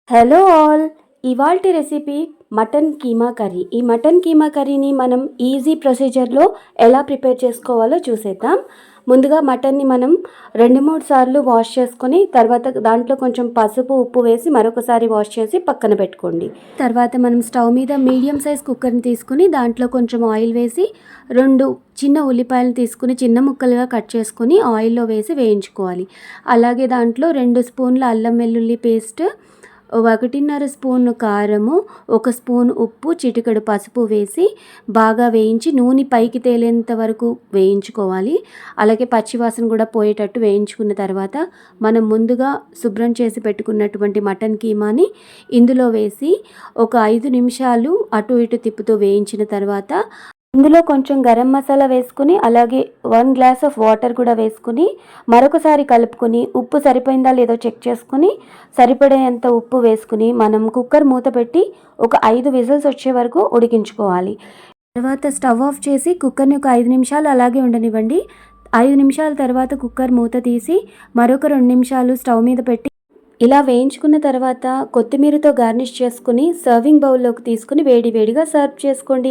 Hello all. ఇవాల్టి recipe mutton keema curry. ఈ mutton keema కర్రీని మనం ఈజీ ప్రొసీజర్లో ఎలా ప్రిపేర్ చేసుకోవాలో చూసేద్దాం. ముందుగా మటన్ని మనం 2-3 సార్లు వాష్ చేసుకొని తర్వాత దాంట్లో కొంచెం పసుపు ఉప్పు వేసి మరొకసారి వాష్ చేసి పక్కన పెట్టుకోండి. తర్వాత మనం స్టవ్ మీద మీడియం సైజ్ కుక్కర్ని తీసుకుని దాంట్లో కొంచెం ఆయిల్ వేసి 2 చిన్న ఉల్లిపాయలు తీసుకుని చిన్న ముక్కలుగా కట్ చేసుకొని ఆయిల్లో వేసి వేయించుకోవాలి. అలాగే దాంట్లో 2 స్పూన్ల అల్లం వెల్లుల్లి పేస్ట్, 1.5 స్పూన్ కారము, 1 స్పూన్ ఉప్పు, చిటికెడు పసుపు వేసి బాగా వేయించి నూనె పైకి తేలేంత వరకు వేయించుకోవాలి. అలాగే పచ్చివాసన కూడా పోయేటట్టు వేయించుకున్న తర్వాత మనం ముందుగా శుభ్రం చేసి పెట్టుకున్నటువంటి మటన్ కీమాని ఇందులో వేసి ఒక 5 నిమిషాలు అటు ఇటు తిప్పుతూ వేయించిన తర్వాత ఇందులో కొంచెం గరం మసాలా వేసుకుని అలాగే 1 గ్లాస్ ఆఫ్ వాటర్ కూడా వేసుకుని మరొకసారి కలుపుకొని ఉప్పు సరిపోయిందా లేదో చెక్ చేసుకుని సరిపడేంత ఉప్పు వేసుకుని మనం కుక్కర్ మూత పెట్టి ఒక 5 విజిల్స్ వచ్చే వరకు ఉడికించుకోవాలి. తర్వాత స్టవ్ ఆఫ్ చేసి కుక్కర్ని ఒక 5 నిమిషాలు అలాగే ఉండనివ్వండి. 5 నిమిషాల తర్వాత కుక్కర్ మూత తీసి మరొక 2 నిమిషాలు స్టవ్ మీద పెట్టి ఇలా వేయించుకున్న తర్వాత కొత్తిమీరతో గార్నిష్ చేసుకుని సర్వింగ్ బౌల్లోకి తీసుకుని వేడివేడిగా సర్వ్ చేసుకోండి.